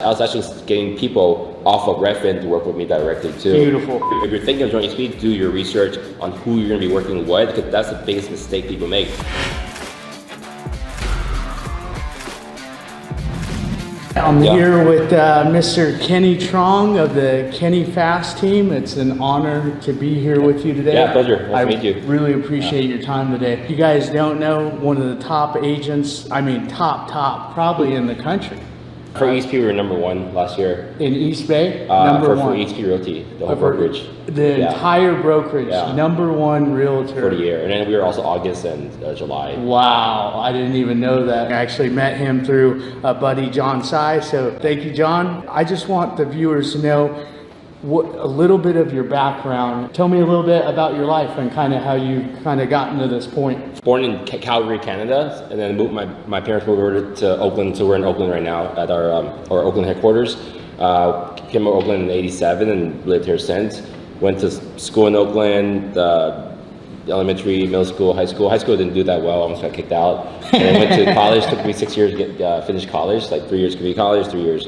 I was actually getting people off of Redfin to work with me directly too. Beautiful. If you're thinking of joining XP, do your research on who you're going to be working with, because that's the biggest mistake people make. I'm here with Mr. Kenny Truong of the Kenny Fast team. It's an honor to be here with you today. Yeah, pleasure. Nice to meet you. I really appreciate your time today. If you guys don't know, one of the top agents, I mean top, probably in the country. For EXP, we were #1 last year. In East Bay, number one. For EXP Realty, the whole brokerage. The entire brokerage, #1 realtor. For the year. And then we were also August and July. Wow, I didn't even know that. I actually met him through a buddy, John Sy. So thank you, John. I just want the viewers to know a little bit of your background. Tell me a little bit about your life and kind of how you kind of gotten to this point. Born in Calgary, Canada, and then moved, my parents moved over to Oakland, so we're in Oakland right now at our Oakland headquarters. Came to Oakland in '87 and lived here since. Went to school in Oakland, elementary, middle school, high school. High school didn't do that well, almost got kicked out. And then went to college, took me 6 years to get finish college, like 3 years community college, 3 years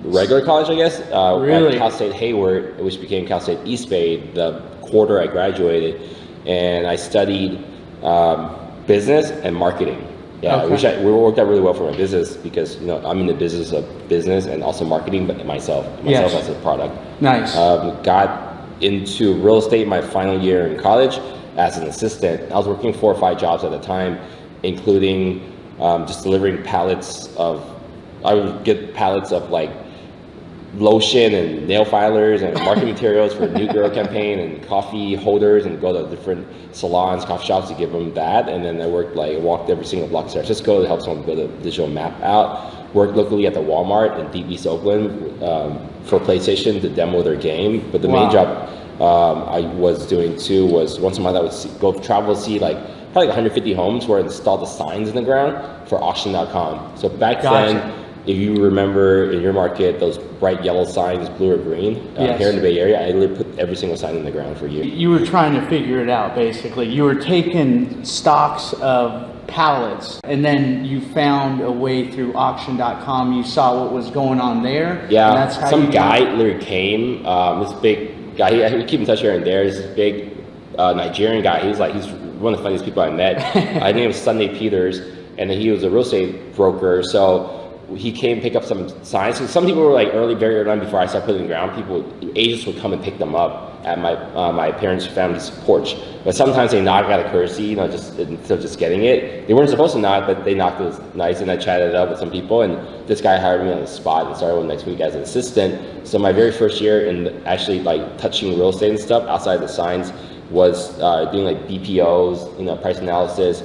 regular college, I guess. Really? At Cal State Hayward, which became Cal State East Bay, the quarter I graduated, and I studied business and marketing. Yeah, okay. Which worked out really well for my business because I'm in the business of business and also marketing, but myself as a product. Nice. Got into real estate my final year in college as an assistant. I was working 4 or 5 jobs at the time, including just delivering pallets of. I would get pallets of like lotion and nail filers and marketing materials for New Girl campaign and coffee holders, and go to different salons, coffee shops to give them that. And then I walked every single block of San Francisco to help someone build a digital map out. Worked locally at the Walmart in deep East Oakland for PlayStation to demo their game. But the main job I was doing too was once a month I would go travel to see probably 150 homes where I installed the signs in the ground for auction.com. So back then, if you remember in your market, those bright yellow signs, blue or green, here in the Bay Area, I literally put every single sign in the ground for you. You were trying to figure it out, basically. You were taking stocks of pallets, and then you found a way through auction.com. You saw what was going on there. Yeah, and that's how some guy literally came, this big guy, we keep in touch here and there, this big Nigerian guy. He's one of the funniest people I met. I named him Sunday Peters, and he was a real estate broker. So he came pick up some signs. So some people were very early on before I started putting in the ground. Agents would come and pick them up at my parents' family's porch. But sometimes they knock out of courtesy, instead of just getting it. They weren't supposed to knock, but they knocked. It was nice, and I chatted it up with some people. And this guy hired me on the spot and started next week as an assistant. So my very first year in actually touching real estate and stuff outside the signs was doing BPOs, price analysis,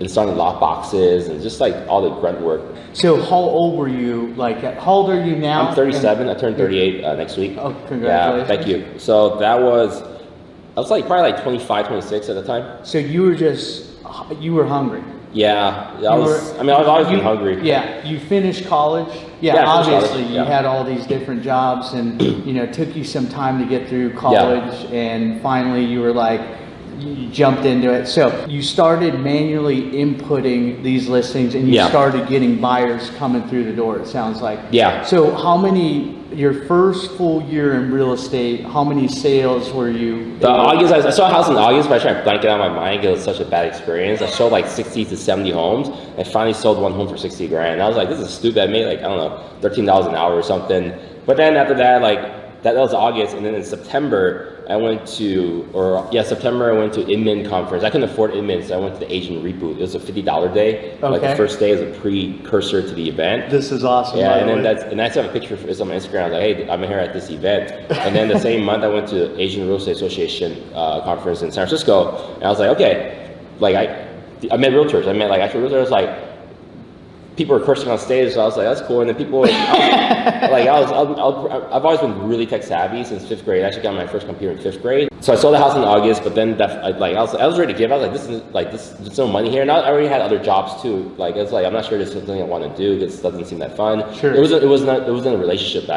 installing lock boxes, and just all the grunt work. So how old were you? How old are you now? I'm 37. I turned 38 next week. Oh, congratulations. Yeah, thank you. So I was probably 25, 26 at the time. So you were hungry. Yeah, I've always been hungry. Yeah, you finished college. Yeah, obviously you had all these different jobs, and it took you some time to get through college, and finally you were you jumped into it. So you started manually inputting these listings, and you started getting buyers coming through the door, it sounds like. Yeah. So your first full year in real estate, how many sales were you? August, I saw a house in August, but I tried to blank it out of my mind because it was such a bad experience. I sold 60 to 70 homes. I finally sold one home for 60 grand. And I was like, this is stupid. I made I don't know, $13 an hour or something. But then after that, that was August, and then in September I went to Inman conference. I couldn't afford Inman, so I went to the Asian Reboot. It was a $50 day. Okay. The first day is a precursor to the event. This is awesome. Yeah, and then I still have a picture of this on my Instagram. I was like, hey, I'm here at this event. And then the same month I went to the Asian Real Estate Association conference in San Francisco, and I was like, okay, I met realtors. I met actual realtors. People were cursing on stage, so I was like, that's cool. And then people, I've always been really tech savvy since 5th grade. I actually got my first computer in 5th grade. So I sold the house in August, but then I was ready to give. I was like, there's no money here. And I already had other jobs too. I'm not sure this is something I want to do because it doesn't seem that fun. Sure. It wasn't a relationship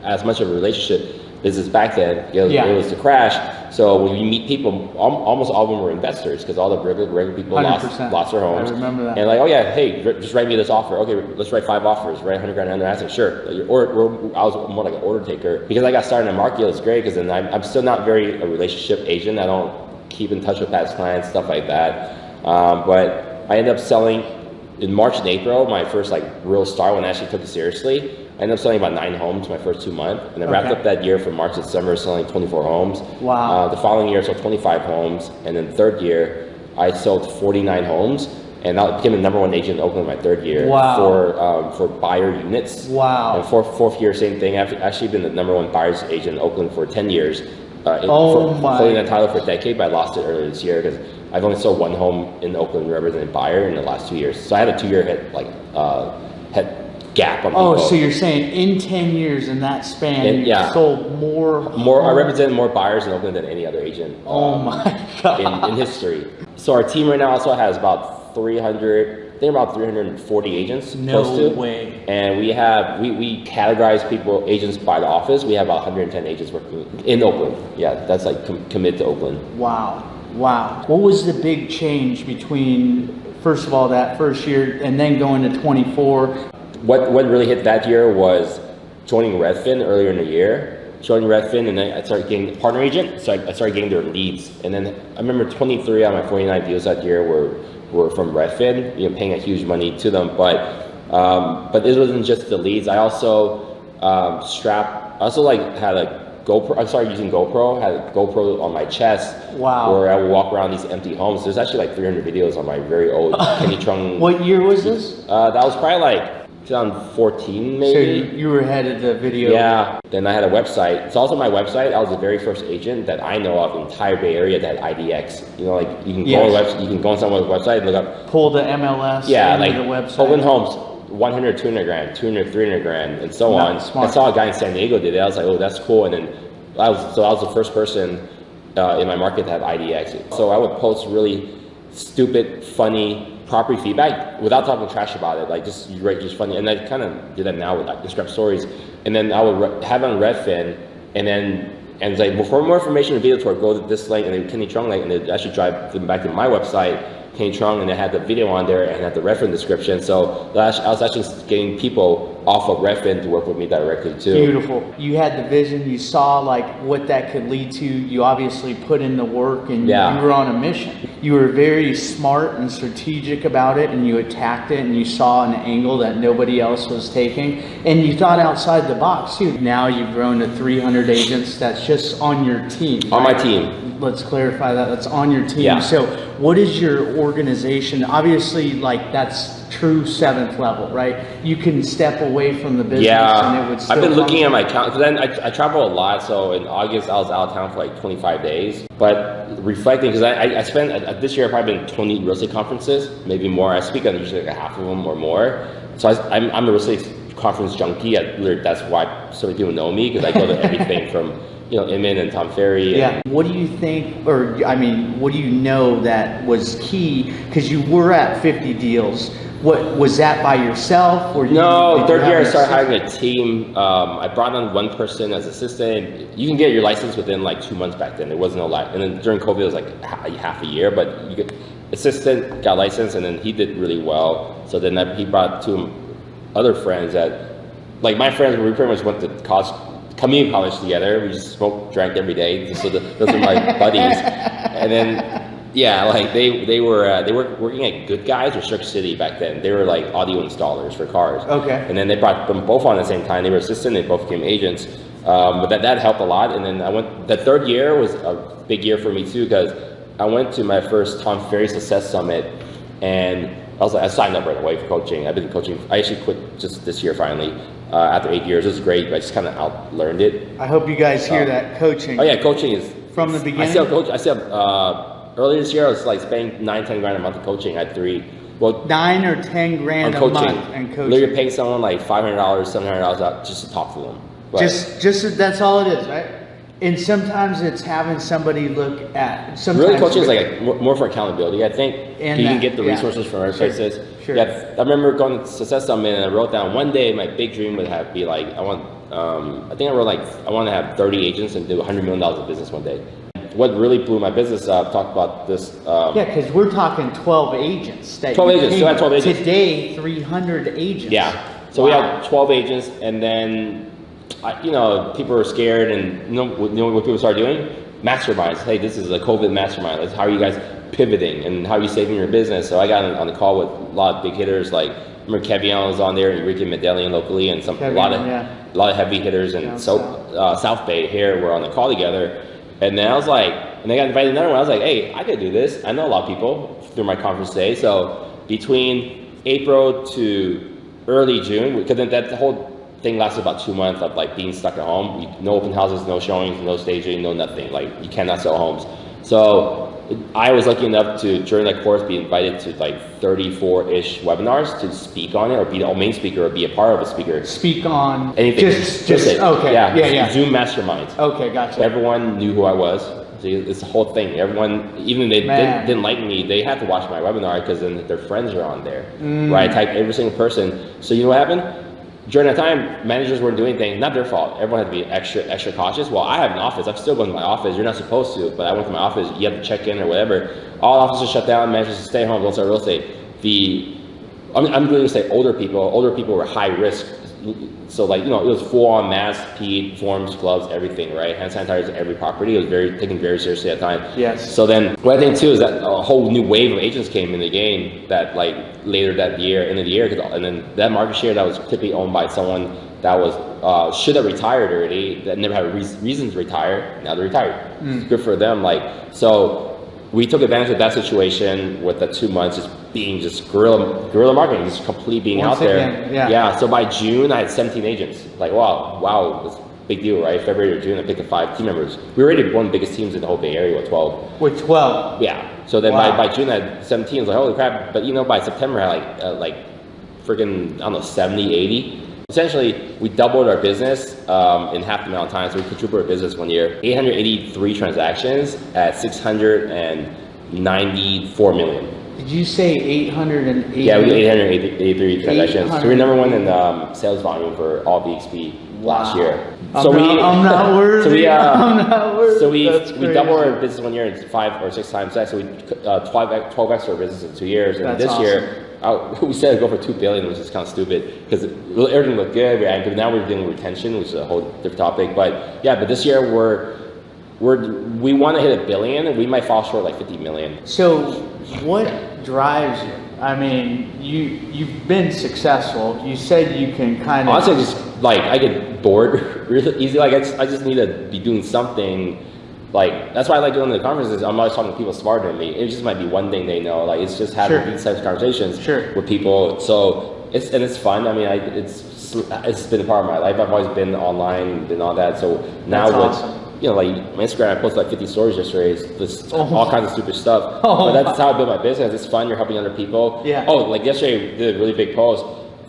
as much of a relationship business back then. It was the crash. So when you meet people, almost all of them were investors because all the regular people lost their homes. I remember that. And like, oh yeah, hey, just write me this offer. Okay, let's write 5 offers. Write 100 grand under asset. Sure. Or I was more like an order taker because I got started in the market. It was great because then I'm still not very a relationship agent. I don't keep in touch with past clients, stuff like that. But I ended up selling in March and April, my first like real start when I actually took it seriously. I ended up selling about 9 homes my first 2 months, and I wrapped up that year from March to December selling 24 homes. Wow. The following year I sold 25 homes, and then the third year I sold 49 homes, and I became the #1 agent in Oakland my third year. Wow. For buyer units. Wow. And fourth year, same thing. I've actually been the #1 buyer's agent in Oakland for 10 years. Holding that title for a decade, but I lost it earlier this year because I've only sold 1 home in Oakland represented buyer in the last 2 years. So I had a 2-year head gap on people. So you're saying in 10 years in that span, you sold more. I represented more buyers in Oakland than any other agent. Oh my God. In history. So our team right now also has about 340 agents. No way. And we categorize agents by the office. We have about 110 agents working in Oakland. Yeah, that's like committed to Oakland. Wow. What was the big change between, first of all, that first year and then going to 24? What really hit that year was joining Redfin earlier in the year. Joining Redfin, and then I started getting a partner agent, so I started getting their leads. And then I remember 23 out of my 49 deals that year were from Redfin, paying a huge money to them. But it wasn't just the leads. I also had a GoPro. I started using GoPro. Had a GoPro on my chest. Wow. Where I would walk around these empty homes. There's actually like 300 videos on my very old Kenny Truong. What year was this? That was probably like 2014 maybe. So you were ahead of the video. Yeah. Then I had a website. It's also my website. I was the very first agent that I know of in the entire Bay Area that had IDX. Like you can go on you can go on someone's website and look up. Pull the MLS. Yeah, like the website. Oakland homes, 100, 200 grand, 200, 300 grand, and so on. Smart. I saw a guy in San Diego did it. I was like, oh, that's cool. And then I was the first person in my market to have IDX. So I would post really stupid, funny property feedback without talking trash about it, like just funny. And I kind of do that now with like describe stories. And then I would have it on Redfin, and it's like, well, for more information on realtor, go to this link and then Kenny Truong link, and it actually drive them back to my website, Kenny Truong, and it had the video on there and had the Redfin description. So I was actually getting people off of Redfin to work with me directly too. Beautiful. You had the vision. You saw like what that could lead to. You obviously put in the work, and you were on a mission. You were very smart and strategic about it, and you attacked it, and you saw an angle that nobody else was taking, and you thought outside the box too. Now you've grown to 300 agents. That's just on your team. On my team. Let's clarify that. That's on your team. Yeah. So what is your organization? Obviously, like that's true 7th level, right? You can step away from the business and it would still I've been looking at my account, because then I travel a lot. So in August, I was out of town for like 25 days. But reflecting, because I spent, this year I've probably been 20 real estate conferences, maybe more. I speak at usually like half of them or more. So I'm a real estate conference junkie. That's why so many people know me, because I go to everything from Inman and Tom Ferry. Yeah. What do you think, what do you know that was key? Because you were at 50 deals. What was that by yourself? Or no, third year I started hiring a team. I brought on 1 person as assistant. You can get your license within like 2 months back then. It wasn't a lot. And then during COVID, it was like half a year. But you get assistant, got licensed, and then he did really well. So then he brought 2 other friends that, like my friends, we pretty much went to community college together. We just smoked, drank every day. So those are my buddies. And then like they were working at Good Guys or Circuit City back then. They were like audio installers for cars. Okay. And then they brought them both on at the same time. They were assistant. They both became agents. But that helped a lot. And then the third year was a big year for me too, because I went to my first Tom Ferry Success Summit, and I signed up right away for coaching. I've been coaching. I actually quit just this year finally. After 8 years, it was great, but I just kind of outlearned it. I hope you guys hear that, coaching. Oh yeah, coaching is from the beginning. I still earlier this year I was like spending $9-10 grand a month on coaching. I had 3. Well, 9 or 10 grand a month and coaching. Literally paying someone like $500, $700 out just to talk to them. But just that's all it is, right? And sometimes it's having somebody look at. Really, coaching is like more for accountability, I think. And you can get the resources from other places. Sure. Yeah, I remember going to Success Summit and I wrote down one day my big dream would have be like, I want, I think I wrote like, I want to have 30 agents and do $100 million of business one day. What really blew my business up, talked about this. Yeah, because we're talking 12 agents. 12 agents, still had 12 agents. Today, 300 agents. Yeah, so we had 12 agents, and then, you know, people were scared, and you know what people started doing? Masterminds. Hey, this is a COVID mastermind. Like, how are you guys pivoting, and how are you saving your business? So I got on the call with a lot of big hitters, like, remember Kevion was on there, Enrique Medellin locally, and a lot of heavy hitters, and South Bay here were on the call together. And then I was like, and I got invited to another one. I was like, hey, I could do this. I know a lot of people through my conference day. So between April to early June, because then that whole thing lasted about 2 months of like being stuck at home. No open houses, no showings, no staging, no nothing. Like, you cannot sell homes. So I was lucky enough to, during that course, be invited to like 34-ish webinars to speak on it, or be the main speaker, or be a part of a speaker. Speak on anything. Just okay. Yeah. Zoom masterminds. Okay, gotcha. Everyone knew who I was. See, it's the whole thing. Everyone, even if they didn't like me, they had to watch my webinar because then their friends are on there. Right? I typed every single person. So you know what happened? During that time, managers weren't doing anything. Not their fault. Everyone had to be extra cautious. Well, I have an office. I'm still going to my office. You're not supposed to, but I went to my office. You have to check in or whatever. All offices shut down. Managers stay home. Don't start real estate. I'm going to say older people. Older people were high risk. So like, you know, it was full on mask, PE, forms, gloves, everything, right? Hand sanitizers at every property. It was taken very seriously at the time. Yes. So then what I think too is that a whole new wave of agents came in the game that like later that year, end of the year, and then that market share that was typically owned by someone that was, should have retired already, that never had a reason to retire, now they're retired. Good for them. Like, so we took advantage of that situation with the 2 months just being guerrilla marketing, just completely being out there. Yeah. So by June, I had 17 agents. Like, wow, it's a big deal, right? February or June, I picked up 5 team members. We were already one of the biggest teams in the whole Bay Area with 12. With 12? Yeah. So then by June, I had 17. I was like, holy crap. But you know, by September, I had like freaking, I don't know, 70, 80. Essentially, we doubled our business in half the amount of time. So we quadrupled our business 1 year. 883 transactions at 694 million. Did you say 880? Yeah, we did 883 transactions. So we're number one in sales volume for all BXP last year. I'm not worthy. So we doubled our business 1 year in 5 or 6 times that. So we 12x our business in 2 years. And this year, we said to go for $2 billion, which is kind of stupid because everything looked good. Now we're doing retention, which is a whole different topic. But yeah, but this year we want to hit $1 billion, and we might fall short like 50 million. So what drives you? I mean, you've been successful. You said you can kind of honestly just like I get bored really easy. Like I just need to be doing something. Like, that's why I like doing the conferences. I'm always talking to people smarter than me. It just might be one thing they know. Like, it's just having these types of conversations with people. So it's fun. I mean, it's been a part of my life. I've always been online and all that. So now you know, like my Instagram, I posted like 50 stories yesterday. It's all kinds of stupid stuff. But that's how I build my business. It's fun. You're helping other people. Yeah. Oh, like yesterday, we did a really big post.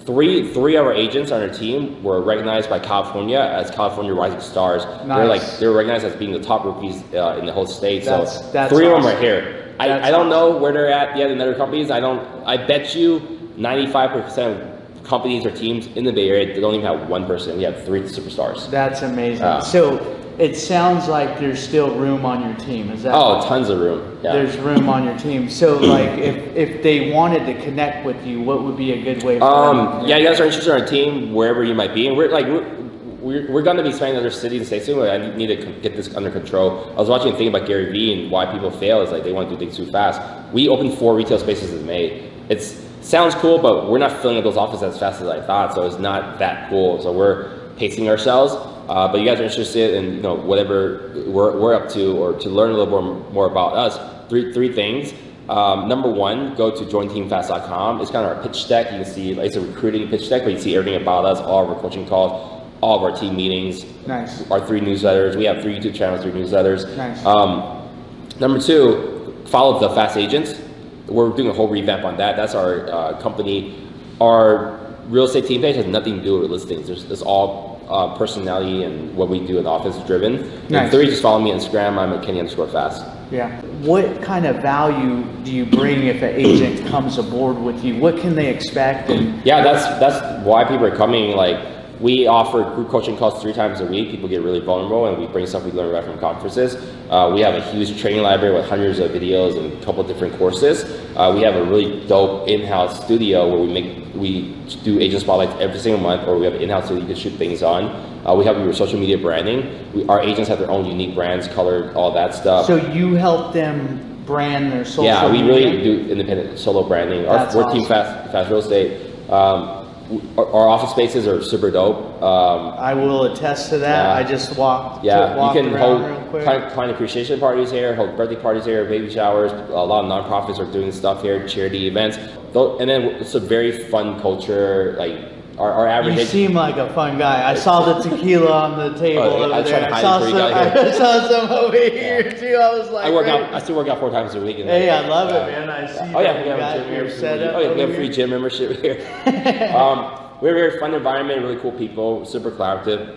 Three of our agents on our team were recognized by California as California Rising Stars. Nice. They're recognized as being the top rookies in the whole state. That's 3 of them are here. I don't know where they're at yet in other companies. I bet you 95% of companies or teams in the Bay Area, they don't even have one person. We have 3 superstars. That's amazing. So it sounds like there's still room on your team. Is that? Oh, tons of room. Yeah. There's room on your team. So like if they wanted to connect with you, what would be a good way for them? Yeah, you guys are interested in our team wherever you might be. And we're going to be expanding to other cities and states soon. I need to get this under control. I was watching a thing about Gary Vee and why people fail is like they want to do things too fast. We opened 4 retail spaces in May. It sounds cool, but we're not filling up those offices as fast as I thought. So it's not that cool. So we're pacing ourselves. But you guys are interested in, you know, whatever we're up to, or to learn a little more about us. Three things. Number 1, go to jointeamfast.com. It's kind of our pitch deck. You can see it's a recruiting pitch deck, but you see everything about us, all of our coaching calls, all of our team meetings. Nice. Our 3 newsletters. We have 3 YouTube channels, 3 newsletters. Nice. Number 2, follow the Fast Agents. We're doing a whole revamp on that. That's our company. Our real estate team page has nothing to do with listings. It's all personality and what we do in the office driven. Nice. And 3, just follow me on Instagram. I'm at Kenny_Fast. Yeah. What kind of value do you bring if an agent comes aboard with you? What can they expect? And yeah, that's why people are coming. Like, we offer group coaching calls 3 times a week. People get really vulnerable, and we bring stuff we learn right from conferences. We have a huge training library with hundreds of videos and a couple of different courses. We have a really dope in-house studio where we do agent spotlights every single month, or we have an in-house studio you can shoot things on. We have your social media branding. Our agents have their own unique brands, color, all that stuff. So you help them brand their social media? Yeah, we really do independent solo branding. We're Team Fast Real Estate. Our office spaces are super dope. I will attest to that. Yeah. I just walked. Yeah, you can hold real quick. client appreciation parties here, hold birthday parties here, baby showers. A lot of nonprofits are doing stuff here, charity events. And then it's a very fun culture. Like our average. You seem like a fun guy. I saw the tequila on the table over there. I saw some over here too. I was like, I still work out 4 times a week. Hey, I love it, man. I see. Oh yeah, we have your setup. Oh yeah, we have free gym membership here. We're a very fun environment, really cool people, super collaborative.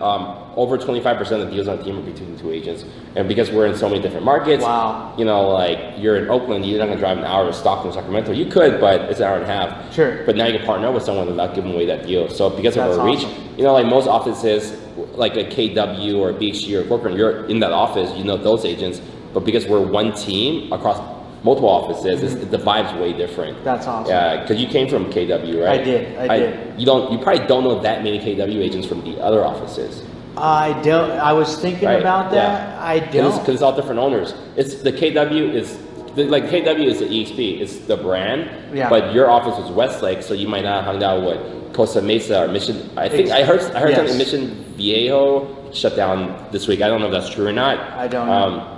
Over 25% of the deals on the team are between 2 agents. And because we're in so many different markets, wow. You know, like you're in Oakland, you're not gonna drive an hour to Stockton or Sacramento. You could, but it's an hour and a half. Sure. But now you can partner with someone without giving away that deal. So because of our reach, you know, like most offices, like a KW or BHG or corporate, you're in that office, you know those agents. But because we're one team across multiple offices, the vibe's way different. That's awesome. Yeah, because you came from KW, right? I did. You probably don't know that many KW agents from the other offices. I don't. I was thinking about that. Yeah. I don't. Because it's all different owners. It's the KW is like KW is the EXP. It's the brand. Yeah. But your office was Westlake, so you might not have hung out with Costa Mesa or Mission. I heard something Mission Viejo shut down this week. I don't know if that's true or not. I don't know.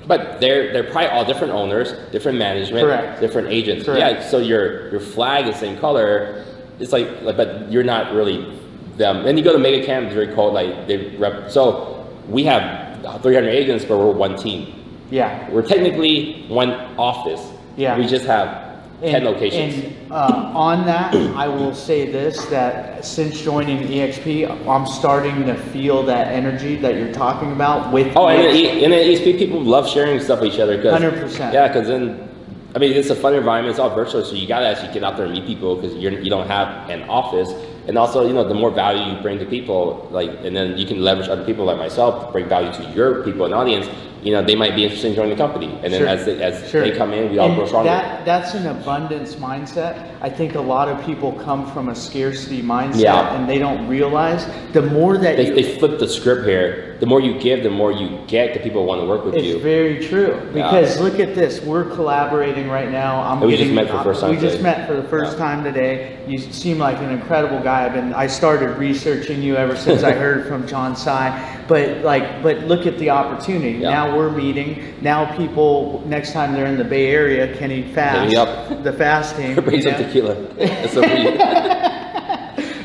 But they're probably all different owners, different management, correct. Different agents. Correct. Yeah, so your flag is the same color. It's like, but you're not really them. And you go to Mega Camp, it's very cold. Like they rep. So we have 300 agents, but we're one team. Yeah. We're technically one office. Yeah. We just have 10 locations. And on that, I will say this, that since joining EXP, I'm starting to feel that energy that you're talking about with EXP. And then EXP people love sharing stuff with each other. 100%. Yeah, because then, I mean, it's a fun environment. It's all virtual, so you got to actually get out there and meet people because you don't have an office. And also, you know, the more value you bring to people, like, and then you can leverage other people like myself to bring value to your people and audience. You know, they might be interested in joining the company, and then as they come in, we all grow stronger. That's an abundance mindset. I think a lot of people come from a scarcity mindset, and they don't realize the more that they flip the script here. The more you give, the more you get. The people want to work with you. It's very true because look at this. We're collaborating right now. We just met for the first time. We just met for the first time today. You seem like an incredible guy. I started researching you ever since I heard from John Tsai. But look at the opportunity. Now we're meeting. Now people, next time they're in the Bay Area, Kenny Fast, the Fast team. Bring some tequila.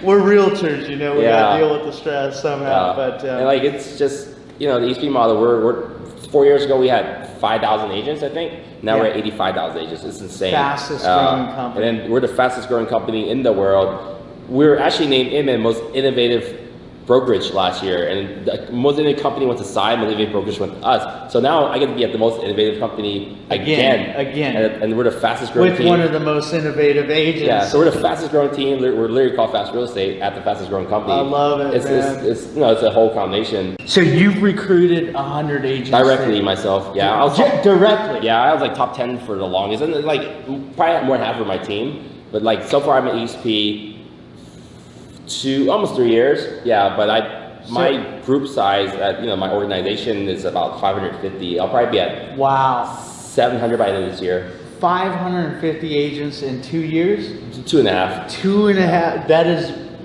We're realtors, you know. We gotta deal with the stress somehow. And like it's just, you know, the EXP model. We're 4 years ago we had 5,000 agents, I think. Now we're at 85,000 agents. It's insane. Fastest growing company. And then we're the fastest growing company in the world. We were actually named IMN most innovative brokerage last year, and the most innovative company went to Side, most innovative brokerage went to us. So now I get to be at the most innovative company again. And we're the fastest growing team. With one of the most innovative agents. Yeah, so we're the fastest growing team. We're literally called Fast Real Estate at the fastest growing company. I love it, it's you know, it's a whole combination. So you've recruited 100 agents? Directly myself, yeah. Directly? Yeah, I was like top 10 for the longest, and like probably more than half of my team. But like so far I'm at EXP almost 3 years, but my group size at my organization is about 550. I'll probably be at 700 by the end of this year. 550 agents in 2 years? 2.5. 2.5.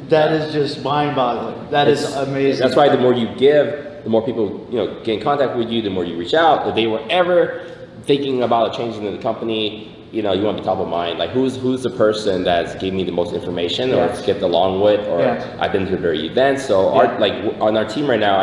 That is just mind-boggling. That is amazing. That's why the more you give, the more people get in contact with you. The more you reach out. If they were ever thinking about a change in the company, you want to be top of mind. Like who's the person that's gave me the most information or skipped along with, or I've been to the very event. So on our team right now,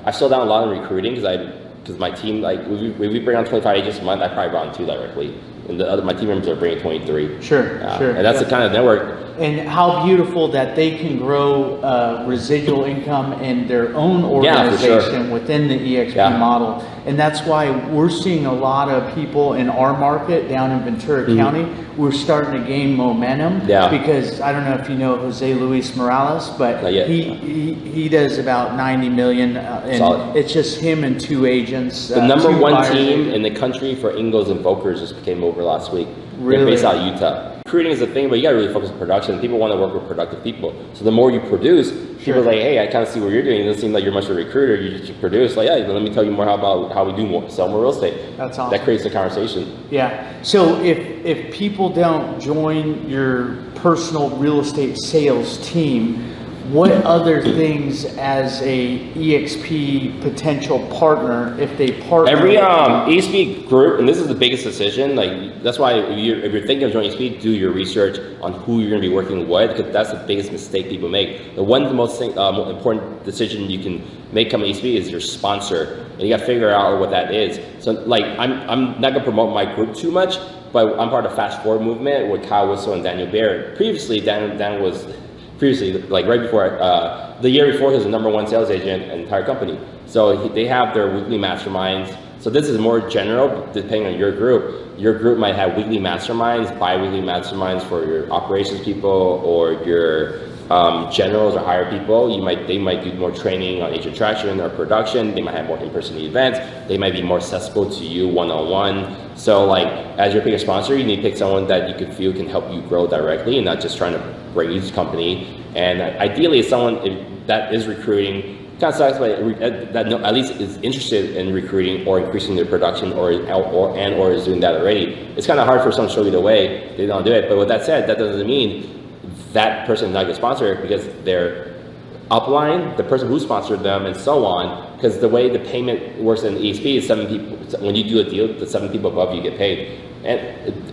I slowed down a lot in recruiting because my team, like we bring on 25 agents a month, I probably brought on 2 directly, and my team members are bringing 23. Sure. And that's the kind of network. And how beautiful that they can grow residual income in their own organization within the EXP model. And that's why we're seeing a lot of people in our market down in Ventura County. We're starting to gain momentum because I don't know if you know Jose Luis Morales, but he does about 90 million, and it's just him and 2 agents. The number 1 team in the country for Ingles and Vokers just came over last week. Really? They're based out of Utah. Recruiting is a thing, but you got to really focus on production. People want to work with productive people. So the more you produce, people are like, hey, I kind of see what you're doing. It doesn't seem like you're much of a recruiter. You just produce. Like, yeah, let me tell you more about how we do sell more real estate. That's awesome. That creates a conversation. Yeah. So if people don't join your personal real estate sales team, what other things as a EXP potential partner, if they partner? Every EXP group, and this is the biggest decision, like that's why if you're thinking of joining EXP, do your research on who you're going to be working with, because that's the biggest mistake people make. The most important decision you can make coming to EXP is your sponsor, and you got to figure out what that is. So like I'm not going to promote my group too much, but I'm part of the Fast Forward movement with Kyle Whistle and Daniel Baird. Previously, Dan was like right before, the year before, he was the #1 sales agent in the entire company. So they have their weekly masterminds. So this is more general, depending on your group. Your group might have weekly masterminds, bi-weekly masterminds for your operations people or your generals or higher people. They might do more training on agent attraction or production. They might have more in-person events. They might be more accessible to you one-on-one. So like, as your bigger sponsor, you need to pick someone that you could feel can help you grow directly and not just trying to bring you to the company. And ideally, someone that is recruiting, kind of sucks, but that at least is interested in recruiting or increasing their production or is doing that already. It's kind of hard for someone to show you the way. They don't do it. But with that said, that doesn't mean that person is not a good sponsor, because their upline, the person who sponsored them, and so on. Because the way the payment works in EXP is 7 people. When you do a deal, the 7 people above you get paid. And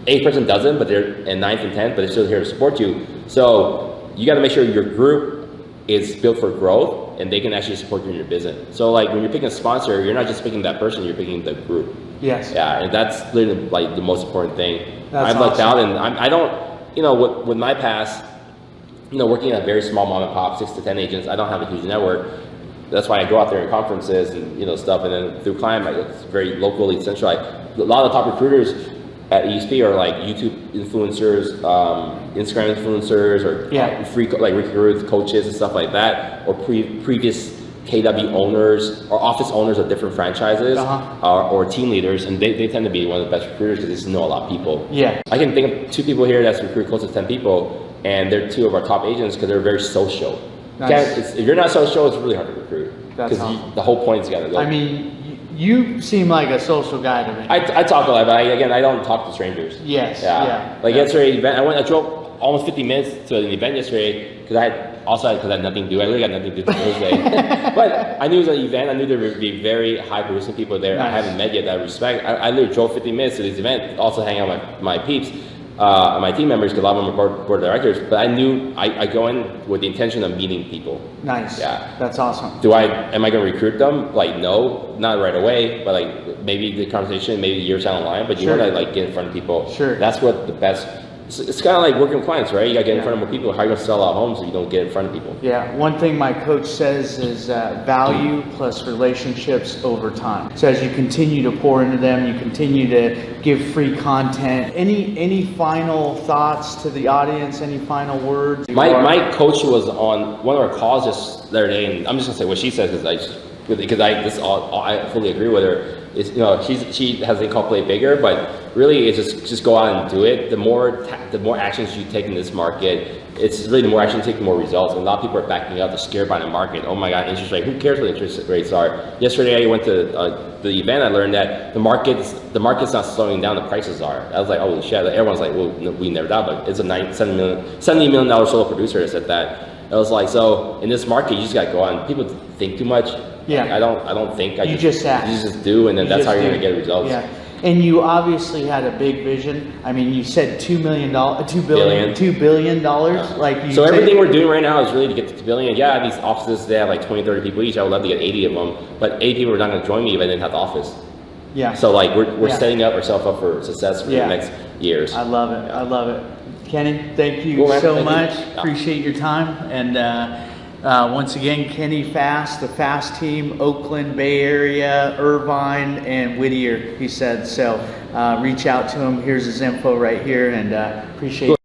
8th person doesn't, but they're in 9th and 10th, but they're still here to support you. So you got to make sure your group is built for growth and they can actually support you in your business. So like when you're picking a sponsor, you're not just picking that person, you're picking the group. Yes. Yeah, and that's literally like the most important thing. That's I've lucked out, and I don't, you know, with my past, you know, working at a very small mom and pop, 6 to 10 agents, I don't have a huge network. That's why I go out there in conferences and, you know, stuff. And then through Climb, it's very locally centralized. A lot of the top recruiters at EXP are like YouTube influencers, Instagram influencers, or free like recruiters, coaches and stuff like that, or previous KW owners or office owners of different franchises, or team leaders, and they tend to be one of the best recruiters because they just know a lot of people. Yeah, I can think of 2 people here that's recruited close to 10 people, and they're 2 of our top agents because they're very social. Nice. If you're not social, it's really hard to recruit because the whole point is you got to go. I mean, you seem like a social guy to me. I talk a lot, but I don't talk to strangers. Yes. Yeah. Like yesterday, event, I drove almost 50 minutes to an event yesterday because I had nothing to do. I really got nothing to do Thursday. But I knew it was an event. I knew there would be very high producing people there. Nice. I haven't met yet that I respect. I literally drove 50 minutes to this event, also hang out with my peeps. My team members, because a lot of them are board directors, but I knew I go in with the intention of meeting people. Nice. Yeah. That's awesome. Am I going to recruit them? Like, no, not right away, but like maybe the conversation, maybe years down the line, but you want to like get in front of people. Sure. That's what the best, it's kind of like working with clients, right? You got to get in front of more people. How are you going to sell out homes if you don't get in front of people? Yeah, one thing my coach says is value plus relationships over time. So as you continue to pour into them, you continue to give free content. Any final thoughts to the audience? Any final words? My coach was on one of our calls just the other day, and I'm just going to say what she says because I fully agree with her. It's, you know, she has a call play bigger, but really it's just go out and do it. The more actions you take in this market, it's really the more action you take, the more results. And a lot of people are backing up. They're scared by the market. Oh my God, interest rate. Who cares what interest rates are? Yesterday I went to the event. I learned that the market's not slowing down. The prices are. I was like, holy shit. Everyone's like, well, no, we never doubt, but it's a $70 million solo producer that said that. I was like, so in this market, you just got to go on. People think too much. Yeah. Like, I don't think. You just act. You just do, and then that's how you're going to get results. Yeah. And you obviously had a big vision. I mean, you said $2 billion. Like so everything we're doing right now is really to get to $2 billion. Yeah, these offices, they have like 20, 30 people each. I would love to get 80 of them, but 80 people are not going to join me if I didn't have the office. Yeah. So like we're setting up ourselves up for success for the next years. I love it. I love it. Kenny, thank you Cool, so thank much. you. Appreciate your time. And once again, Kenny Fast, the Fast team, Oakland, Bay Area, Irvine, and Whittier, he said. So reach out to him. Here's his info right here, and appreciate